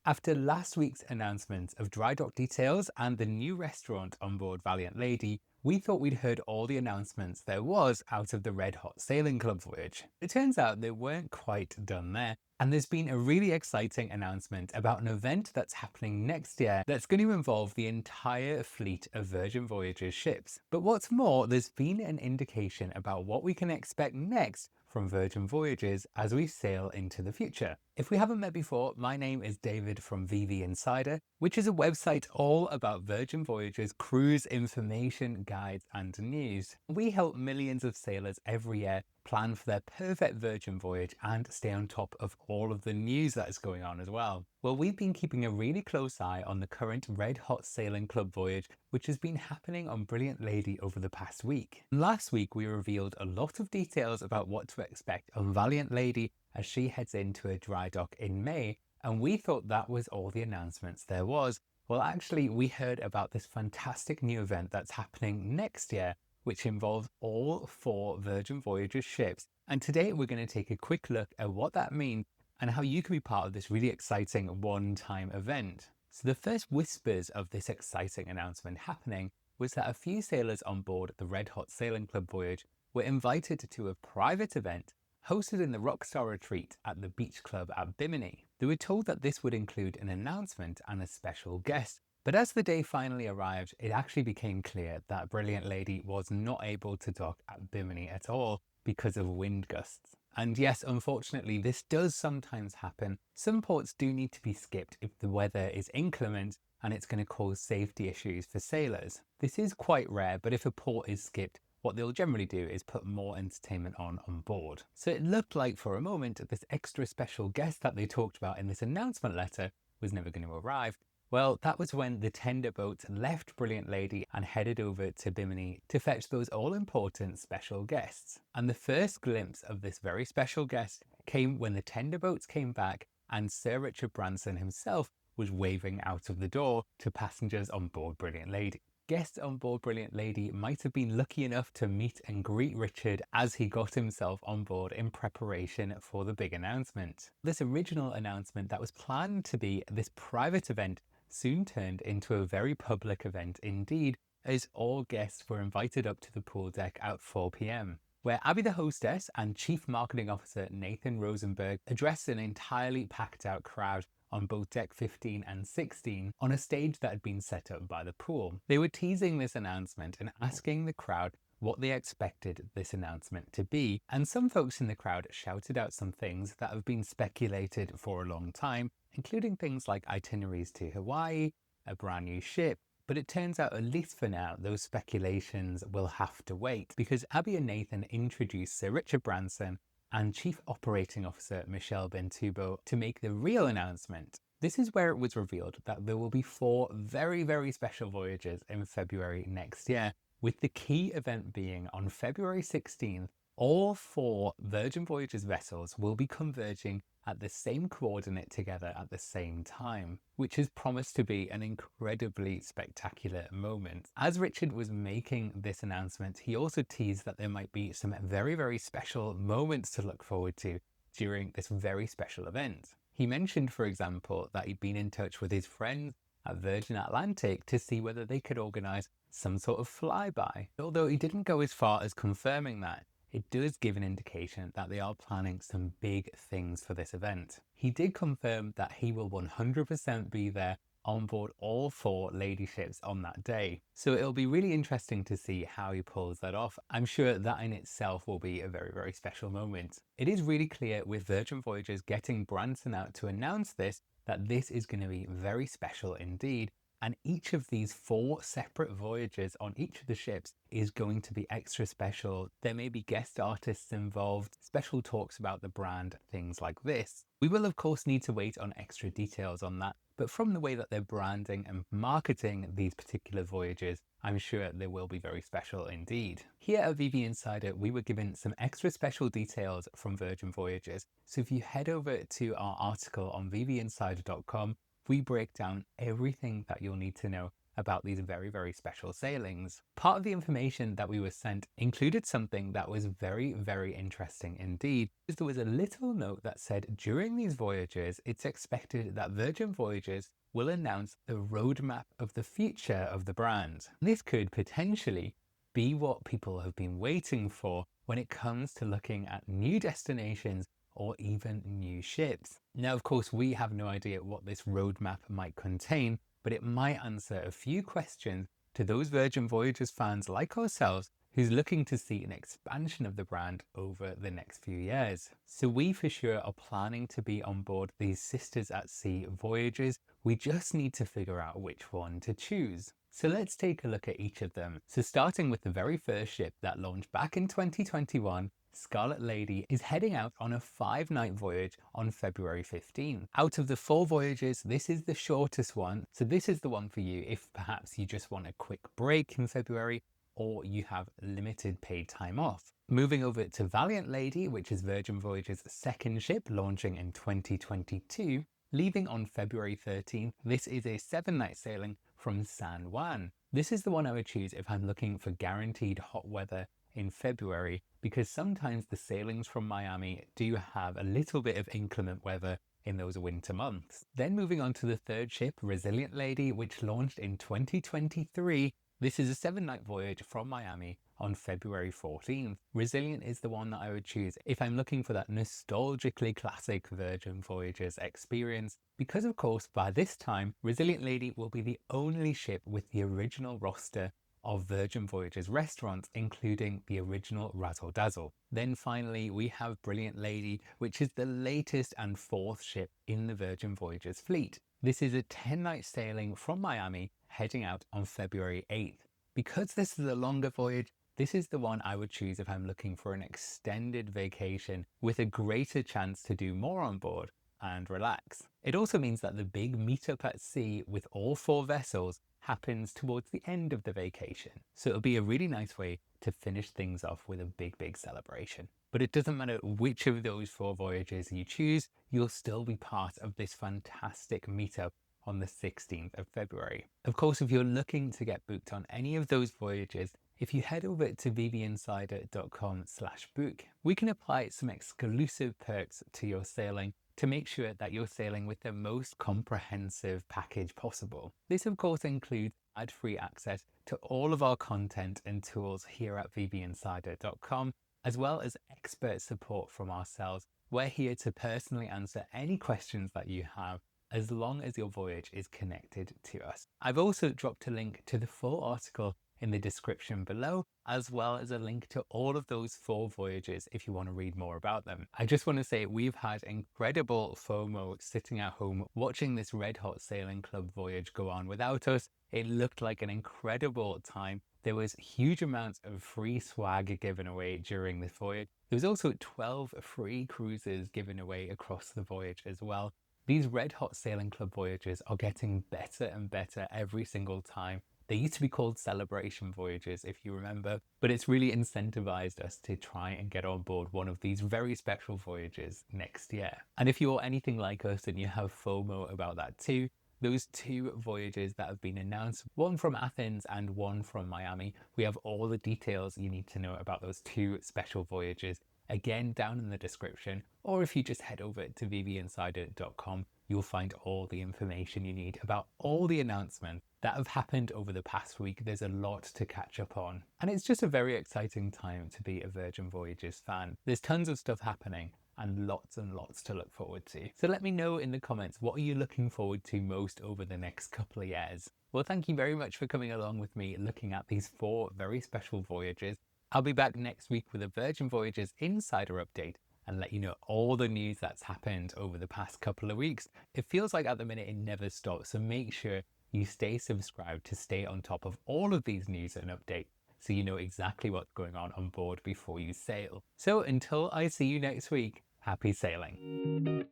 After last week's announcement of dry dock details and the new restaurant on board Valiant Lady, we thought we'd heard all the announcements there was out of the Red Hot Sailing Club voyage. It turns out they weren't quite done there, and there's been a really exciting announcement about an event that's happening next year that's going to involve the entire fleet of Virgin Voyages ships. But what's more, there's been an indication about what we can expect next from Virgin Voyages as we sail into the future. If we haven't met before, my name is David from VV Insider, which is a website all about Virgin Voyages cruise information, guides and news. We help millions of sailors every year plan for their perfect Virgin voyage and stay on top of all of the news that is going on as well. Well, we've been keeping a really close eye on the current Red Hot Sailing Club voyage, which has been happening on Brilliant Lady over the past week. Last week, we revealed a lot of details about what to expect on Valiant Lady as she heads into a dry dock in May, and we thought that was all the announcements there was. Well, actually, we heard about this fantastic new event that's happening next year, which involves all 4 Virgin Voyages ships. And today we're going to take a quick look at what that means and how you can be part of this really exciting one-time event. So the first whispers of this exciting announcement happening was that a few sailors on board the Red Hot Sailing Club voyage were invited to a private event hosted in the Rockstar Retreat at the Beach Club at Bimini. They were told that this would include an announcement and a special guest. But as the day finally arrived, it actually became clear that Brilliant Lady was not able to dock at Bimini at all because of wind gusts. And yes, unfortunately, this does sometimes happen. Some ports do need to be skipped if the weather is inclement and it's going to cause safety issues for sailors. This is quite rare, but if a port is skipped, what they'll generally do is put more entertainment on board. So it looked like for a moment this extra special guest that they talked about in this announcement letter was never going to arrive. Well, that was when the tender boat left Brilliant Lady and headed over to Bimini to fetch those all-important special guests. And the first glimpse of this very special guest came when the tender boats came back and Sir Richard Branson himself was waving out of the door to passengers on board Brilliant Lady. Guests on board Brilliant Lady might have been lucky enough to meet and greet Richard as he got himself on board in preparation for the big announcement. This original announcement that was planned to be this private event soon turned into a very public event indeed, as all guests were invited up to the pool deck at 4 p.m, where Abby the hostess and Chief Marketing Officer Nathan Rosenberg addressed an entirely packed out crowd on both deck 15 and 16 on a stage that had been set up by the pool. They were teasing this announcement and asking the crowd what they expected this announcement to be, and some folks in the crowd shouted out some things that have been speculated for a long time, including things like itineraries to Hawaii, a brand new ship. But it turns out, at least for now, those speculations will have to wait, because Abby and Nathan introduced Sir Richard Branson and Chief Operating Officer Michelle Bentubo to make the real announcement. This is where it was revealed that there will be 4 very, very special voyages in February next year, with the key event being on February 16th, all 4 Virgin Voyages vessels will be converging at the same coordinate together at the same time, which is promised to be an incredibly spectacular moment. As Richard was making this announcement, he also teased that there might be some very, very special moments to look forward to during this very special event. He mentioned, for example, that he'd been in touch with his friends at Virgin Atlantic to see whether they could organise some sort of flyby. Although he didn't go as far as confirming that, it does give an indication that they are planning some big things for this event. He did confirm that he will 100% be there on board all 4 lady ships on that day. So it'll be really interesting to see how he pulls that off. I'm sure that in itself will be a very, very special moment. It is really clear with Virgin Voyages getting Branson out to announce this, that this is going to be very special indeed. And each of these 4 separate voyages on each of the ships is going to be extra special. There may be guest artists involved, special talks about the brand, things like this. We will of course need to wait on extra details on that, but from the way that they're branding and marketing these particular voyages, I'm sure they will be very special indeed. Here at VV Insider, we were given some extra special details from Virgin Voyages. So if you head over to our article on vvinsider.com, we break down everything that you'll need to know about these very special sailings. Part of the information that we were sent included something that was very interesting indeed. There was a little note that said during these voyages, it's expected that Virgin Voyages will announce the roadmap of the future of the brand. This could potentially be what people have been waiting for when it comes to looking at new destinations or even new ships. Now, of course, we have no idea what this roadmap might contain, but it might answer a few questions to those Virgin Voyages fans like ourselves who's looking to see an expansion of the brand over the next few years. So we for sure are planning to be on board these Sisters at Sea voyages. We just need to figure out which one to choose. So let's take a look at each of them. So starting with the very first ship that launched back in 2021, Scarlet Lady is heading out on a 5-night voyage on February 15th. Out of the 4 voyages, this is the shortest one. So this is the one for you if perhaps you just want a quick break in February or you have limited paid time off. Moving over to Valiant Lady, which is Virgin Voyages' second ship launching in 2022, leaving on February 13th. This is a 7-night sailing from San Juan. This is the one I would choose if I'm looking for guaranteed hot weather in February, because sometimes the sailings from Miami do have a little bit of inclement weather in those winter months. Then moving on to the third ship, Resilient Lady, which launched in 2023. This is a 7-night voyage from Miami on February 14th. Resilient is the one that I would choose if I'm looking for that nostalgically classic Virgin Voyages experience, because of course by this time Resilient Lady will be the only ship with the original roster of Virgin Voyages restaurants, including the original Razzle Dazzle. Then finally we have Brilliant Lady, which is the latest and 4th ship in the Virgin Voyages fleet. This is a 10-night sailing from Miami heading out on February 8th. Because this is a longer voyage, this is the one I would choose if I'm looking for an extended vacation with a greater chance to do more on board and relax. It also means that the big meetup at sea with all 4 vessels happens towards the end of the vacation. So it'll be a really nice way to finish things off with a big celebration. But it doesn't matter which of those 4 voyages you choose, you'll still be part of this fantastic meetup on the 16th of February. Of course, if you're looking to get booked on any of those voyages, if you head over to vvinsider.com/book, we can apply some exclusive perks to your sailing to make sure that you're sailing with the most comprehensive package possible. This of course includes ad-free access to all of our content and tools here at vvinsider.com, as well as expert support from ourselves. We're here to personally answer any questions that you have, as long as your voyage is connected to us. I've also dropped a link to the full article in the description below, as well as a link to all of those 4 voyages if you want to read more about them. I just want to say we've had incredible FOMO sitting at home watching this Red Hot Sailing Club voyage go on without us. It looked like an incredible time. There was huge amounts of free swag given away during this voyage. There was also 12 free cruises given away across the voyage as well. These Red Hot Sailing Club voyages are getting better and better every single time. They used to be called celebration voyages, if you remember, but it's really incentivized us to try and get on board one of these very special voyages next year. And if you're anything like us and you have FOMO about that too, those 2 voyages that have been announced, one from Athens and one from Miami, we have all the details you need to know about those 2 special voyages, again down in the description, or if you just head over to vvinsider.com, you'll find all the information you need about all the announcements that have happened over the past week. There's a lot to catch up on, and it's just a very exciting time to be a Virgin Voyages fan. There's tons of stuff happening and lots to look forward to. So let me know in the comments, what are you looking forward to most over the next couple of years? Well, thank you very much for coming along with me looking at these 4 very special voyages. I'll be back next week with a Virgin Voyages insider update and let you know all the news that's happened over the past couple of weeks. It feels like at the minute it never stops, so make sure you stay subscribed to stay on top of all of these news and updates, so you know exactly what's going on board before you sail. So until I see you next week, happy sailing.